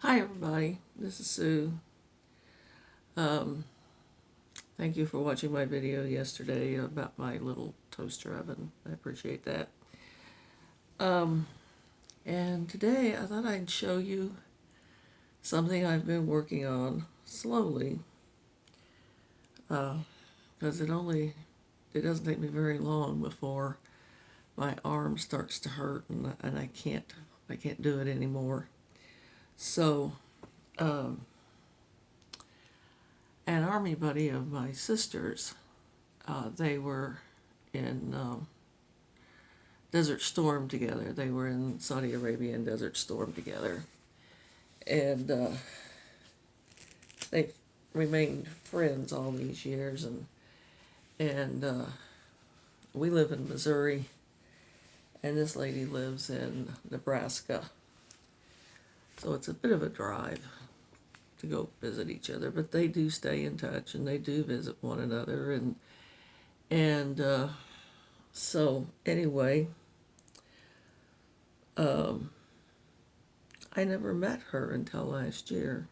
Hi everybody, this is Sue. Um, Thank you for watching my video yesterday about my little toaster oven. I appreciate that. And today I thought I'd show you something I've been working on slowly, because it doesn't take me very long before my arm starts to hurt and I can't do it anymore. So an army buddy of my sister's, they were in Desert Storm together. They were in Saudi Arabia and Desert Storm together. And they've remained friends all these years. And we live in Missouri, and this lady lives in Nebraska. So it's a bit of a drive to go visit each other, but they do stay in touch and they do visit one another. And so anyway, I never met her until last year.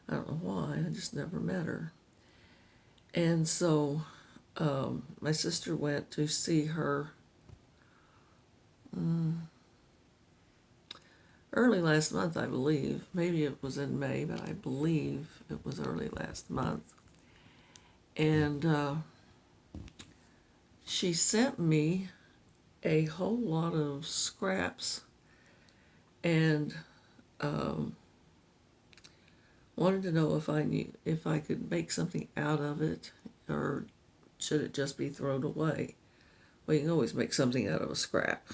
I don't know why, I just never met her. And so my sister went to see her early last month, I believe. Maybe it was in May, but I believe it was early last month. And she sent me a whole lot of scraps and wanted to know if I could make something out of it, or should it just be thrown away. Well, you can always make something out of a scrap,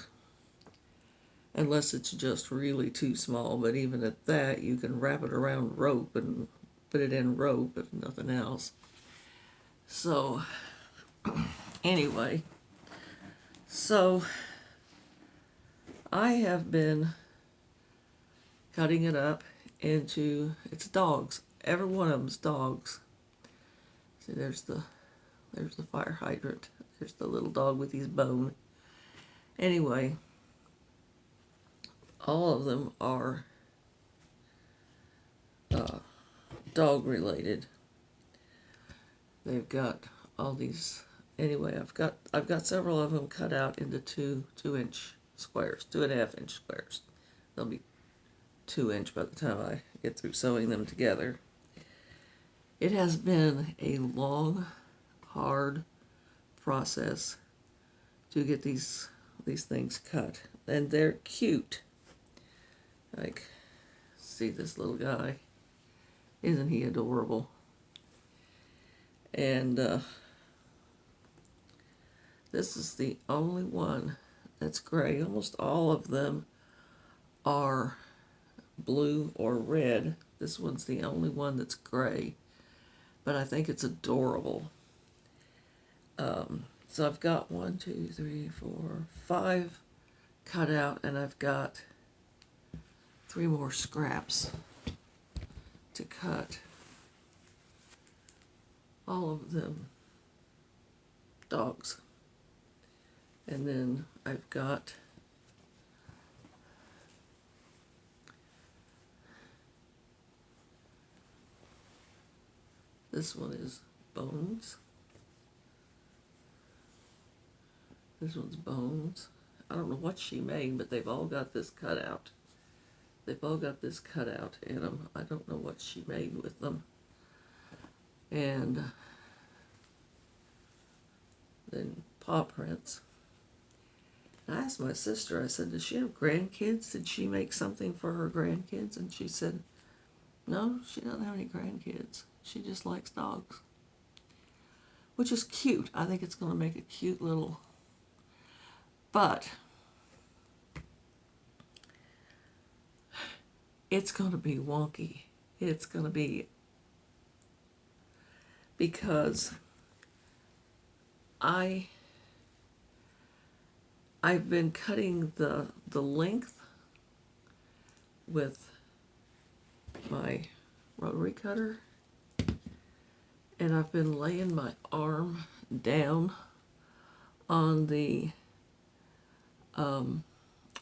unless it's just really too small, but even at that, you can wrap it around rope and put it in rope, if nothing else. So anyway, so I have been cutting it up into, it's dogs. Every one of them's dogs. See, there's the fire hydrant. There's the little dog with his bone. Anyway, all of them are dog related. They've got all these. Anyway, I've got several of them cut out into 2-inch squares, 2.5-inch squares. They'll be 2-inch by the time I get through sewing them together. It has been a long, hard process to get these things cut, and they're cute. Like, see this little guy? Isn't he adorable? And this is the only one that's gray. Almost all of them are blue or red. This one's the only one that's gray, but I think it's adorable. So I've got 1, 2, 3, 4, 5 cut out, and I've got 3 more scraps to cut. All of them dogs. And then I've got this one is Bones. This one's Bones. I don't know what she made, but they've all got this cut out. They've all got this cut out in them. I don't know what she made with them. And then paw prints. I asked my sister, I said, does she have grandkids? Did she make something for her grandkids? And she said, no, she doesn't have any grandkids. She just likes dogs. Which is cute. I think it's going to make a cute little... But it's going to be wonky. It's going to be... Because I've been cutting the length with my rotary cutter, and I've been laying my arm down on the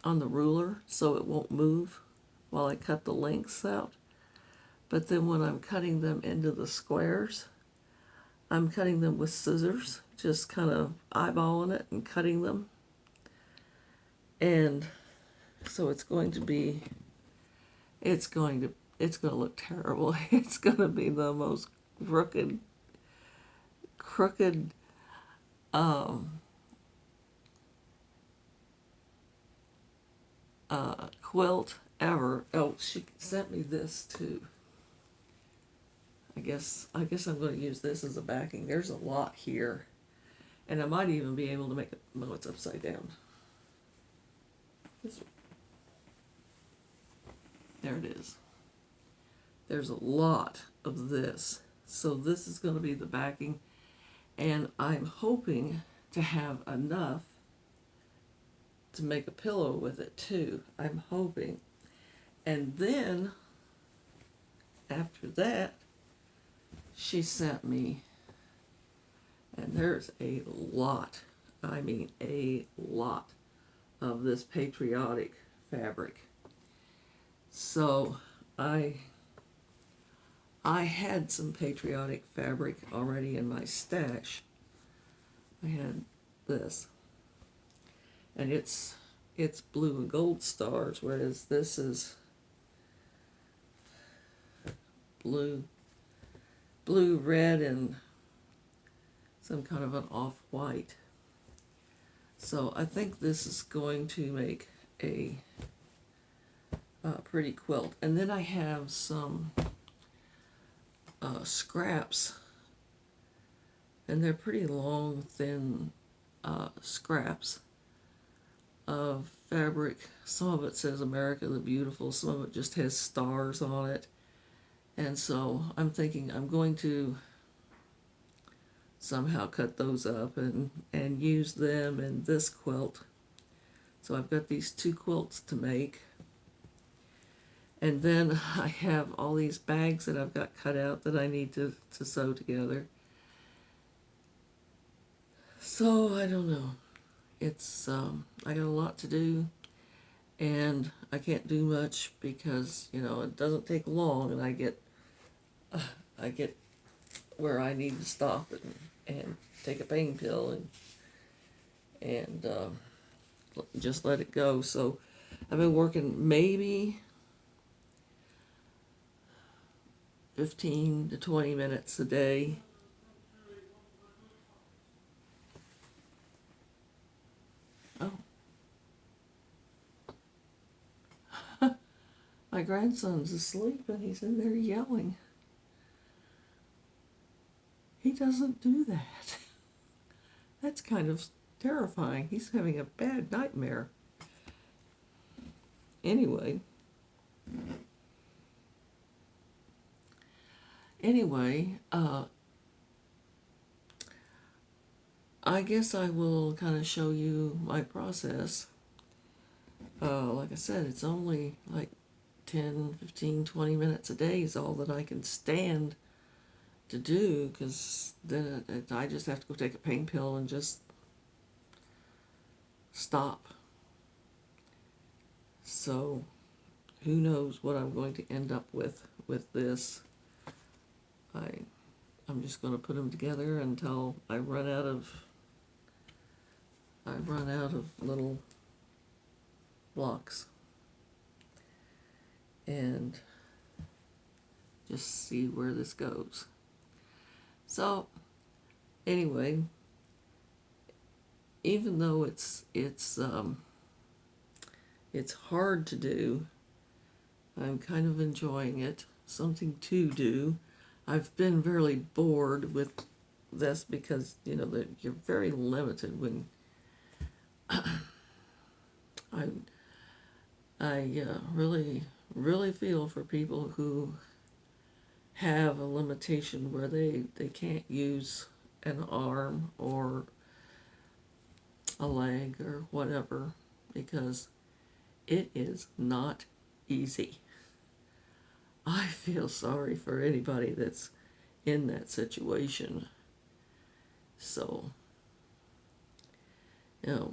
ruler so it won't move while I cut the lengths out. But then when I'm cutting them into the squares, I'm cutting them with scissors, just kind of eyeballing it and cutting them. And so it's going to look terrible. It's going to be the most crooked quilt ever. Oh, she sent me this too. I guess I'm going to use this as a backing. There's a lot here, and I might even be able to make it. No, it's upside down. There it is. There's a lot of this, so this is going to be the backing, and I'm hoping to have enough to make a pillow with it too. I'm hoping, and then after that, she sent me, and there's a lot, I mean a lot, of this patriotic fabric. So I had some patriotic fabric already in my stash. I had this, and it's blue and gold stars, whereas this is blue, red, and some kind of an off-white. So I think this is going to make a pretty quilt. And then I have some scraps, and they're pretty long, thin scraps of fabric. Some of it says America the Beautiful, some of it just has stars on it. And so I'm thinking I'm going to somehow cut those up and use them in this quilt. So I've got these two quilts to make. And then I have all these bags that I've got cut out that I need to sew together. So I don't know. It's I got a lot to do, and I can't do much because it doesn't take long, and I get where I need to stop and take a pain pill and just let it go. So I've been working maybe 15 to 20 minutes a day. Oh. My grandson's asleep and he's in there yelling. He doesn't do that. That's kind of terrifying. He's having a bad nightmare. Anyway, I guess I will kind of show you my process. Like I said, it's only like 10, 15, 20 minutes a day is all that I can stand to do, because then I just have to go take a pain pill and just stop. So who knows what I'm going to end up with this. I'm just going to put them together until I run out of little blocks, and just see where this goes. So anyway, even though it's hard to do, I'm kind of enjoying it. Something to do. I've been really bored with this because you're very limited when I really feel for people who have a limitation where they can't use an arm or a leg or whatever, because it is not easy. I feel sorry for anybody that's in that situation. So,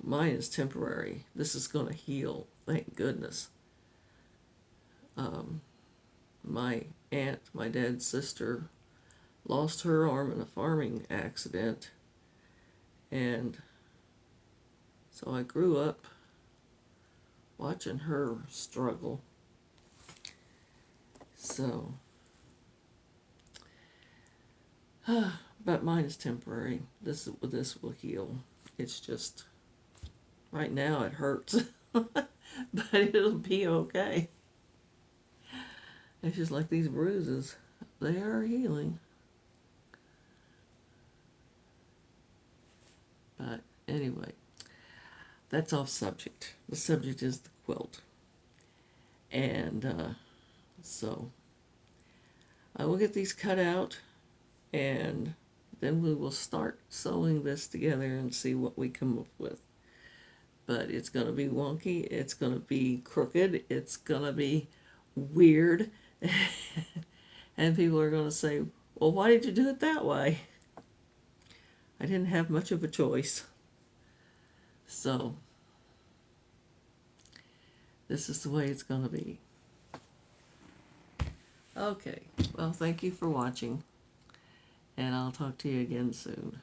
mine is temporary. This is going to heal, thank goodness. My aunt, my dad's sister, lost her arm in a farming accident, and so I grew up watching her struggle. So, but mine is temporary. This will heal. It's just right now it hurts, but it'll be okay. It's just like these bruises; they are healing. But anyway, that's off subject. The subject is the quilt, and so I will get these cut out, and then we will start sewing this together and see what we come up with. But it's going to be wonky, it's going to be crooked, it's going to be weird, and people are going to say, well, why did you do it that way? I didn't have much of a choice. So, this is the way it's going to be. Okay, well, thank you for watching, and I'll talk to you again soon.